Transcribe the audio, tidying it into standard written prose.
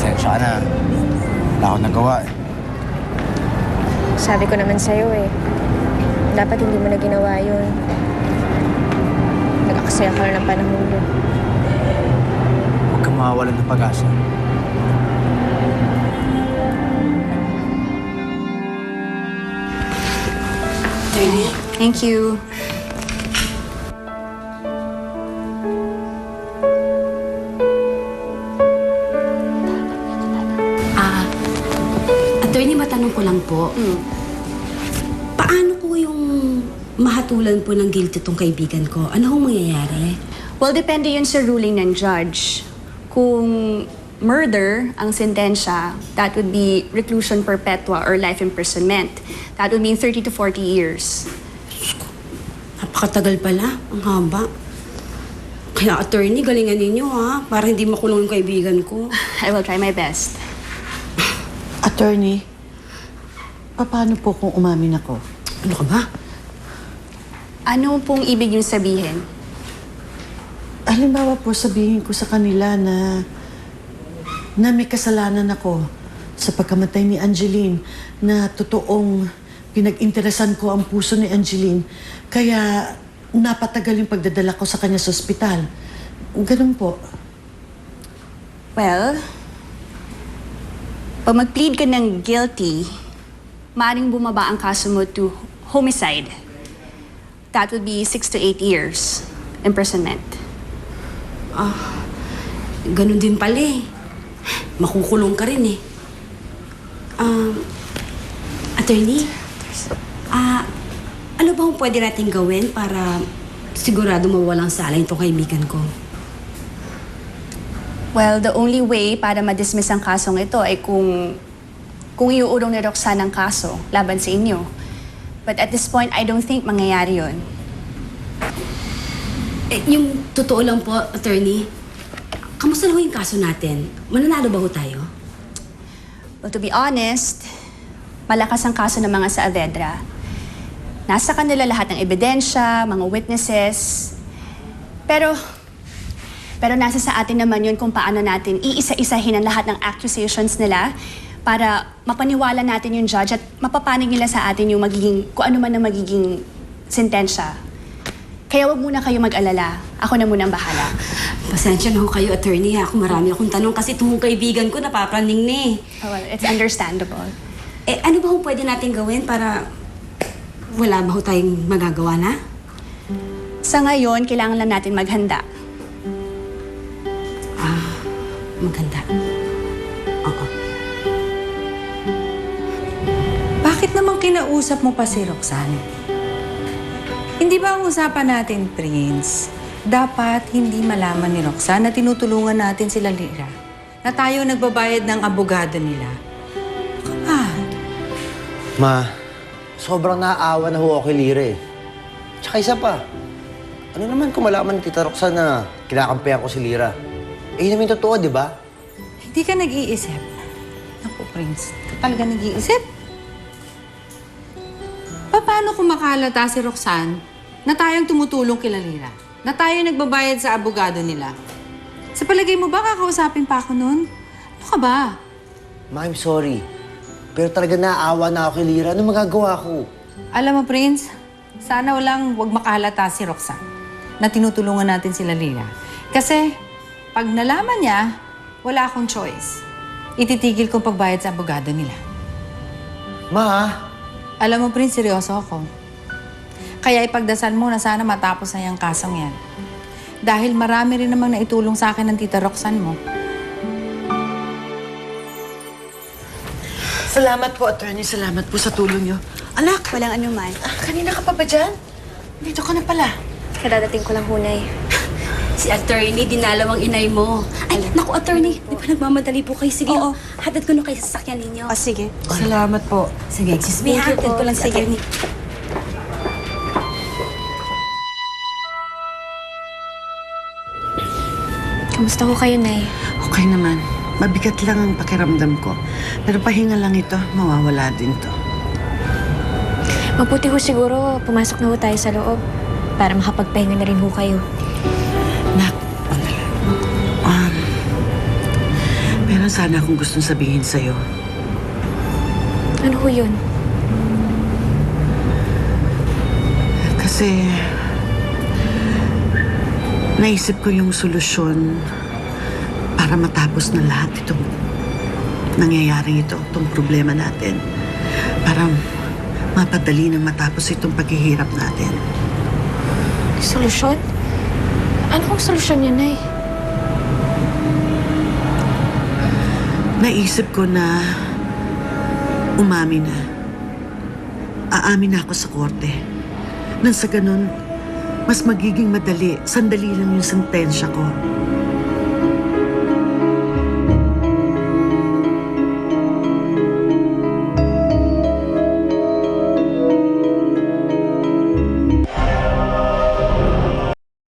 pasensya ka na. Wala akong nagawa eh. Sabi ko naman sa'yo eh. Dapat hindi mo na ginawa yun. Nag-aksaya ka na ng panahon mo. Huwag kang mawawalan ng pag-asa. Thank you. Attorney, matanong ko lang po. Paano ko yung mahatulan po ng guilty tong kaibigan ko? Ano hong mangyayari? Well, depende yun sa ruling ng judge. Kung murder ang sentensya, that would be reclusion perpetua or life imprisonment. That would mean 30 to 40 years. Napakatagal pala. Ang haba. Kaya, attorney, galingan ninyo ha. Para hindi makulong yung kaibigan ko. I will try my best. Attorney, paano po kung umamin ako? Ano ka ba? Ano pong ibig yung sabihin? Halimbawa po, sabihin ko sa kanila na may kasalanan ako sa pagkamatay ni Angeline, na totoong pinag-interesan ko ang puso ni Angeline, kaya napatagal yung pagdadala ko sa kanya sa ospital. Ganun po. Well, pag mag-plead ka ng guilty, maaaring bumaba ang kaso mo to homicide. That would be 6 to 8 years imprisonment. Ganun din pala eh. Makukulong ka rin eh. Attorney, ano ba ang pwede natin gawin para sigurado mawalang sala itong kaibigan ko? Well, the only way para ma-dismiss ang kasong ito ay kung iuurong ni Roxanne ang kaso laban sa inyo. But at this point, I don't think mangyayari yun. Yung totoo lang po, attorney, kamusta na ho yung kaso natin? Mananalo ba ho tayo? Well, to be honest, malakas ang kaso ng mga Saavedra. Nasa kanila lahat ng ebidensya, mga witnesses. Pero nasa sa atin naman yun kung paano natin iisa-isahin ang lahat ng accusations nila para mapaniwala natin yung judge at mapapanig nila sa atin yung kung ano man ang magiging sentensya. Kaya wag muna kayo mag-alala. Ako na muna ang bahala. Pasensya na ho kayo, attorney. Ako marami akong tanong kasi itong kaibigan ko napapraning na eh. Oh, well, it's understandable. Ano ba ho pwede natin gawin para wala ba ho tayong magagawa na? Sa ngayon, kailangan lang natin maghanda. Maganda. Oo. Bakit naman kinausap mo pa si Roxanne? Hindi ba ang usapan natin, Prince? Dapat hindi malaman ni Roxanne na tinutulungan natin sila Lira. Na tayo nagbabayad ng abogado nila. Ma, sobrang naaawa na ho ako kay Lira eh. Tsaka isa pa, ano naman kung malaman ni Tita Roxanne na kinakampihan ko si Lira? Yun naman yung totoo, di ba? Hindi ka nag-iisip. Naku, Prince. Talaga nag-iisip? Paano kung makalata si Roxanne na tayong tumutulong kila Lira? Na tayo nagbabayad sa abogado nila? Sa palagay mo ba kakausapin pa ako nun? Ano ka ba? Ma, I'm sorry. Pero talaga naaawa na ako kay Lira. Ano magagawa ko? Alam mo, Prince, sana wag makalata si Roxanne na tinutulungan natin sila Lira. Kasi pag nalaman niya, wala akong choice. Ititigil kong pagbayad sa abogado nila. Ma, Alam mo, Prince, seryoso ako. Kaya ipagdasal mo na sana matapos na yung kasong yan. Dahil marami rin namang naitulong sa akin ng Tita Roxanne mo. Salamat po, attorney. Salamat po sa tulong niyo. Anak, Walang anuman. kanina ka pa ba dyan? Dito ka na pala. Kadadating ko lang hunay. Si attorney, dinalawang inay mo. Ay, naku, attorney. Di ba nagmamadali po kayo? Sige, Oo. hatid ko na kayo sa sasakyan ninyo. O, sige. Salamat po. Sige, excuse me, Thank you hatid po. ko lang si Sige. attorney. Kamusta ko kayo, Nay? Okay naman. Mabigat lang ang pakiramdam ko. Pero pahinga lang ito, mawawala din to. Mabuti ho siguro pumasok na ho tayo sa loob para makapagpahinga na rin ho kayo. Nak, meron sana akong gustong sabihin sa'yo. Ano ho yun? Kasi naisip ko yung solusyon para matapos na lahat itong nangyayaring ito, itong problema natin. Para mapadali nang matapos itong paghihirap natin. Solusyon? Ano kong solusyon yun, Nay? Naisip ko na umamin na. Aamin na ako sa korte. Nang sa ganun, mas magiging madali, sandali lang yung sentensya ko.